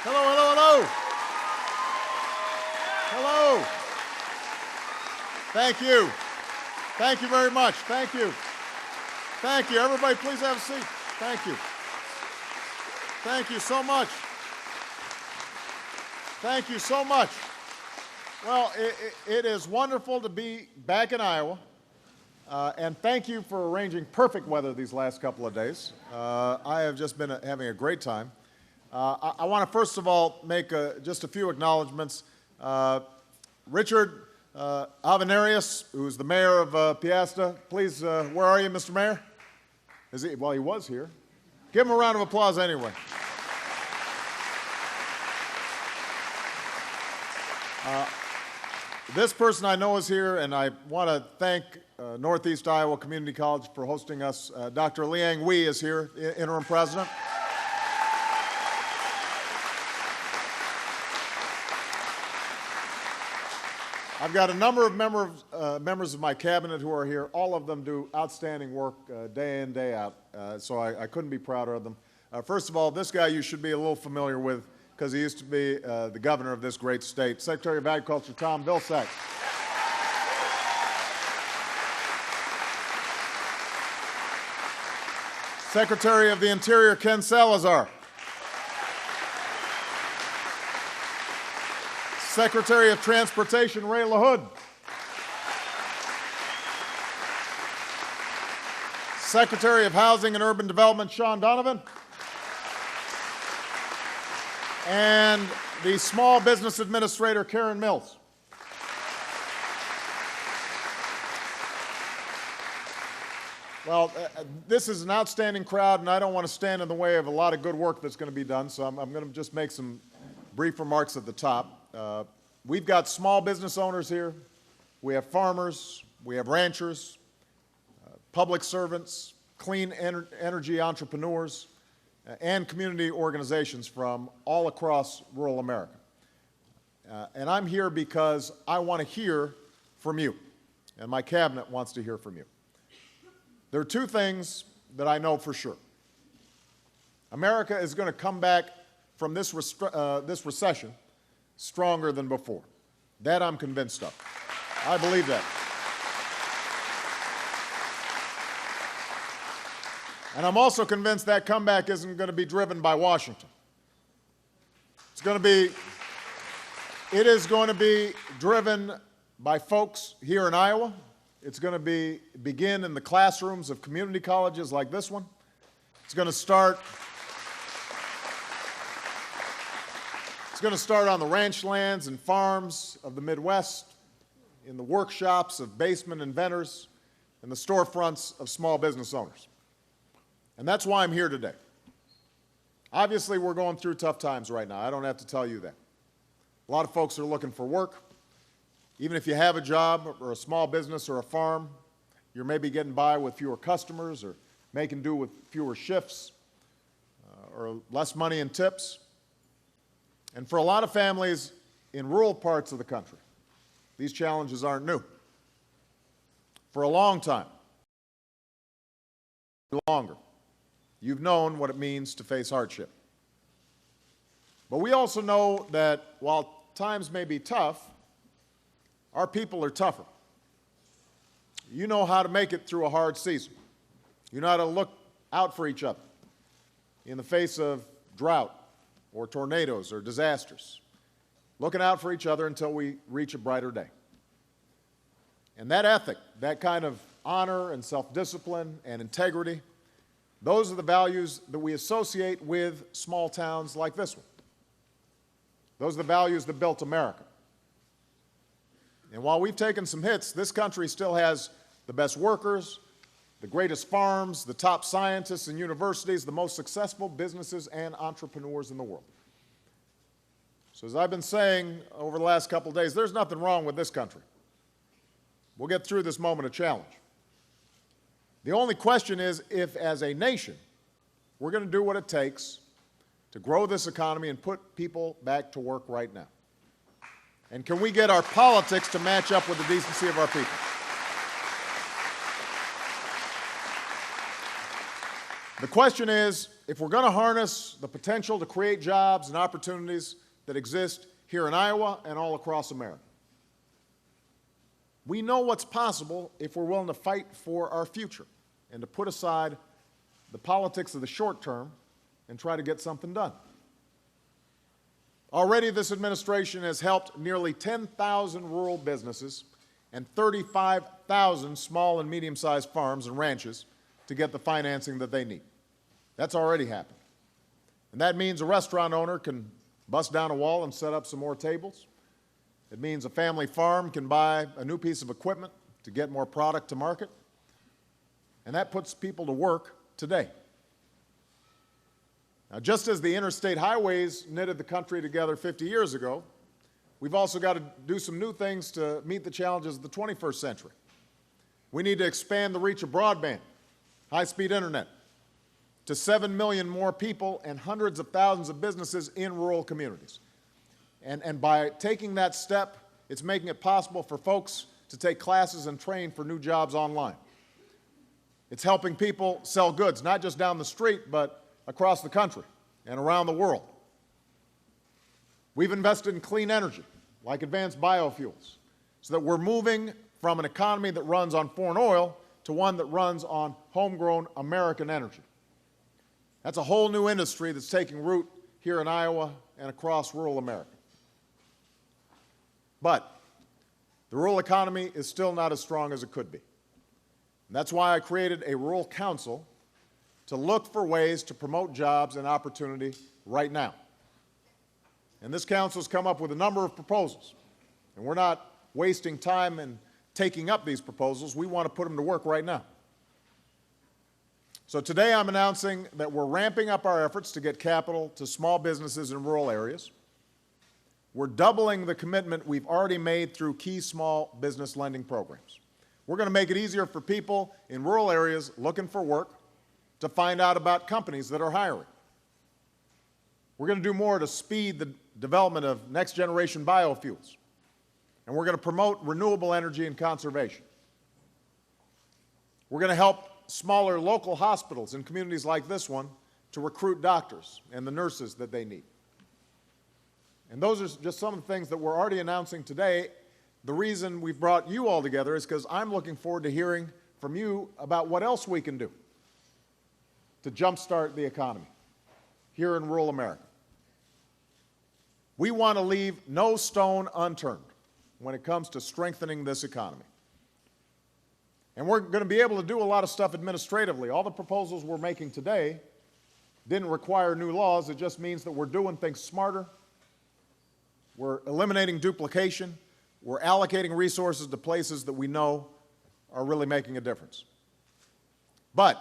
Hello, hello, hello. Hello. Thank you. Thank you very much. Thank you. Thank you. Everybody, please have a seat. Thank you. Thank you so much. Thank you so much. Well, it is wonderful to be back in Iowa, and thank you for arranging perfect weather these last couple of days. I have just been having a great time. I want to first of all make just a few acknowledgments. Richard Avenarius, who's the mayor of Piasta, please, where are you, Mr. Mayor? Is he? Well, he was here. Give him a round of applause anyway. This person I know is here, and I want to thank Northeast Iowa Community College for hosting us. Dr. Liang Wei is here, interim president. I've got a number of members of my cabinet who are here. All of them do outstanding work day in, day out, so I couldn't be prouder of them. First of all, this guy you should be a little familiar with because he used to be the governor of this great state, Secretary of Agriculture Tom Vilsack. Secretary of the Interior Ken Salazar. Secretary of Transportation Ray LaHood. Secretary of Housing and Urban Development Sean Donovan. And the Small Business Administrator Karen Mills. Well, this is an outstanding crowd, and I don't want to stand in the way of a lot of good work that's going to be done, so I'm going to just make some brief remarks at the top. We've got small business owners here. We have farmers. We have ranchers, public servants, clean energy entrepreneurs, and community organizations from all across rural America. And I'm here because I want to hear from you, and my cabinet wants to hear from you. There are two things that I know for sure. America is going to come back from this recession stronger than before. That I'm convinced of. I believe that. And I'm also convinced that comeback isn't going to be driven by Washington. It is going to be driven by folks here in Iowa. It's going to begin in the classrooms of community colleges like this one. It's going to start on the ranch lands and farms of the Midwest, in the workshops of basement inventors, and the storefronts of small business owners. And that's why I'm here today. Obviously, we're going through tough times right now. I don't have to tell you that. A lot of folks are looking for work. Even if you have a job or a small business or a farm, you're maybe getting by with fewer customers or making do with fewer shifts or less money in tips. And for a lot of families in rural parts of the country, these challenges aren't new. For a long time, longer, you've known what it means to face hardship. But we also know that while times may be tough, our people are tougher. You know how to make it through a hard season. You know how to look out for each other in the face of drought or tornadoes or disasters, looking out for each other until we reach a brighter day. And that ethic, that kind of honor and self-discipline and integrity, those are the values that we associate with small towns like this one. Those are the values that built America. And while we've taken some hits, this country still has the best workers, the greatest farms, the top scientists and universities, the most successful businesses and entrepreneurs in the world. So as I've been saying over the last couple of days, there's nothing wrong with this country. We'll get through this moment of challenge. The only question is if, as a nation, we're going to do what it takes to grow this economy and put people back to work right now. And can we get our politics to match up with the decency of our people? The question is if we're going to harness the potential to create jobs and opportunities that exist here in Iowa and all across America. We know what's possible if we're willing to fight for our future and to put aside the politics of the short term and try to get something done. Already, this administration has helped nearly 10,000 rural businesses and 35,000 small and medium-sized farms and ranches to get the financing that they need. That's already happened. And that means a restaurant owner can bust down a wall and set up some more tables. It means a family farm can buy a new piece of equipment to get more product to market. And that puts people to work today. Now, just as the interstate highways knitted the country together 50 years ago, we've also got to do some new things to meet the challenges of the 21st century. We need to expand the reach of broadband, high-speed internet, to 7 million more people and hundreds of thousands of businesses in rural communities. And by taking that step, it's making it possible for folks to take classes and train for new jobs online. It's helping people sell goods, not just down the street, but across the country and around the world. We've invested in clean energy, like advanced biofuels, so that we're moving from an economy that runs on foreign oil to one that runs on homegrown American energy. That's a whole new industry that's taking root here in Iowa and across rural America. But the rural economy is still not as strong as it could be. And that's why I created a rural council to look for ways to promote jobs and opportunity right now. And this council has come up with a number of proposals. And we're not wasting time in taking up these proposals. We want to put them to work right now. So today I'm announcing that we're ramping up our efforts to get capital to small businesses in rural areas. We're doubling the commitment we've already made through key small business lending programs. We're going to make it easier for people in rural areas looking for work to find out about companies that are hiring. We're going to do more to speed the development of next-generation biofuels. And we're going to promote renewable energy and conservation. We're going to help smaller local hospitals in communities like this one to recruit doctors and the nurses that they need. And those are just some of the things that we're already announcing today. The reason we've brought you all together is because I'm looking forward to hearing from you about what else we can do to jumpstart the economy here in rural America. We want to leave no stone unturned when it comes to strengthening this economy. And we're going to be able to do a lot of stuff administratively. All the proposals we're making today didn't require new laws. It just means that we're doing things smarter. We're eliminating duplication. We're allocating resources to places that we know are really making a difference. But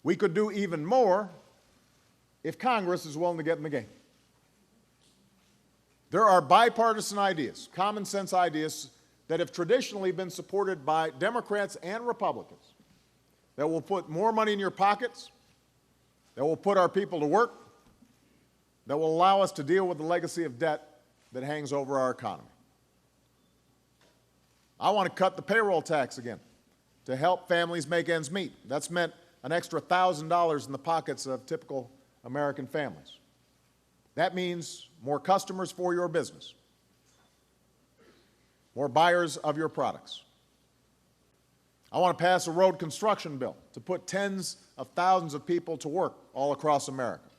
we could do even more if Congress is willing to get in the game. There are bipartisan ideas, common sense ideas, that have traditionally been supported by Democrats and Republicans that will put more money in your pockets, that will put our people to work, that will allow us to deal with the legacy of debt that hangs over our economy. I want to cut the payroll tax again to help families make ends meet. That's meant an extra $1,000 in the pockets of typical American families. That means more customers for your business, more buyers of your products. I want to pass a road construction bill to put tens of thousands of people to work all across America.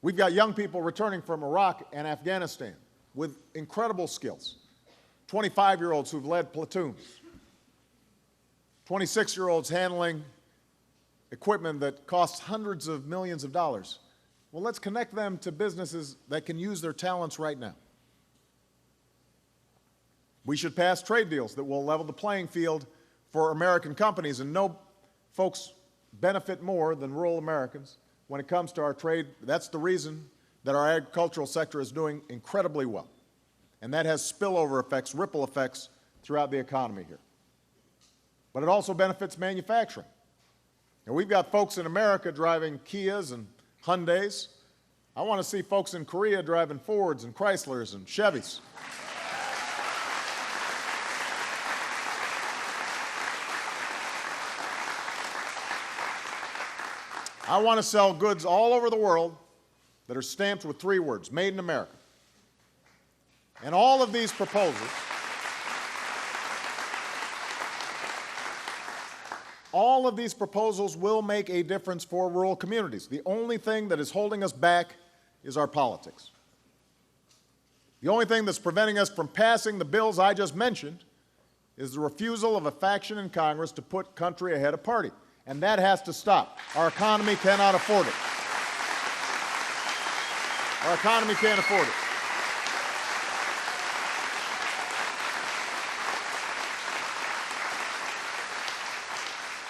We've got young people returning from Iraq and Afghanistan with incredible skills. 25-year-olds who've led platoons. 26-year-olds handling equipment that costs hundreds of millions of dollars. Well, let's connect them to businesses that can use their talents right now. We should pass trade deals that will level the playing field for American companies, and no folks benefit more than rural Americans when it comes to our trade. That's the reason that our agricultural sector is doing incredibly well. And that has spillover effects, ripple effects throughout the economy here. But it also benefits manufacturing. And we've got folks in America driving Kias and Hyundais. I want to see folks in Korea driving Fords and Chryslers and Chevys. I want to sell goods all over the world that are stamped with 3 words, Made in America. And all of these proposals will make a difference for rural communities. The only thing that is holding us back is our politics. The only thing that's preventing us from passing the bills I just mentioned is the refusal of a faction in Congress to put country ahead of party. And that has to stop. Our economy cannot afford it. Our economy can't afford it.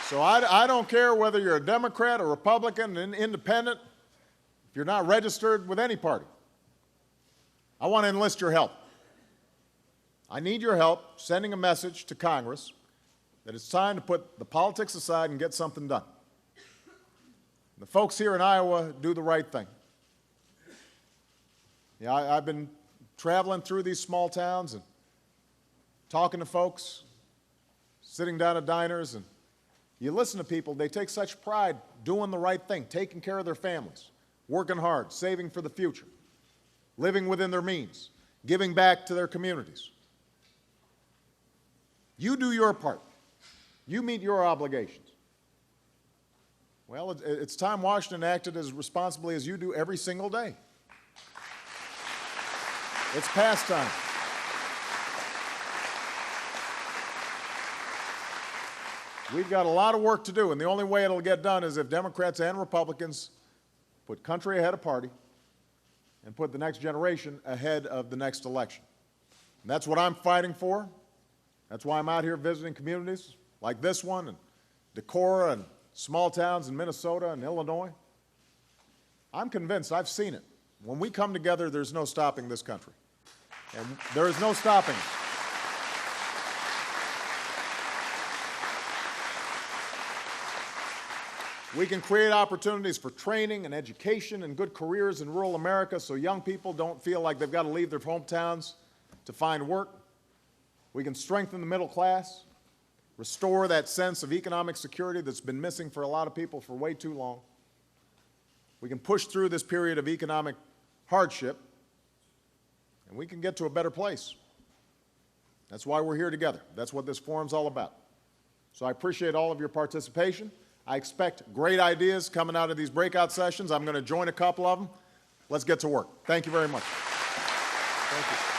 So I don't care whether you're a Democrat, a Republican, an independent, if you're not registered with any party. I want to enlist your help. I need your help sending a message to Congress that it's time to put the politics aside and get something done. The folks here in Iowa do the right thing. Yeah, I've been traveling through these small towns and talking to folks, sitting down at diners, and you listen to people, they take such pride doing the right thing, taking care of their families, working hard, saving for the future, living within their means, giving back to their communities. You do your part. You meet your obligations. Well, it's time Washington acted as responsibly as you do every single day. It's past time. We've got a lot of work to do, and the only way it'll get done is if Democrats and Republicans put country ahead of party and put the next generation ahead of the next election. And that's what I'm fighting for. That's why I'm out here visiting communities like this one, and Decorah, and small towns in Minnesota and Illinois. I'm convinced, I've seen it. When we come together, there's no stopping this country. And there is no stopping it. We can create opportunities for training and education and good careers in rural America so young people don't feel like they've got to leave their hometowns to find work. We can strengthen the middle class, restore that sense of economic security that's been missing for a lot of people for way too long. We can push through this period of economic hardship, and we can get to a better place. That's why we're here together. That's what this forum's all about. So I appreciate all of your participation. I expect great ideas coming out of these breakout sessions. I'm going to join a couple of them. Let's get to work. Thank you very much. Thank you.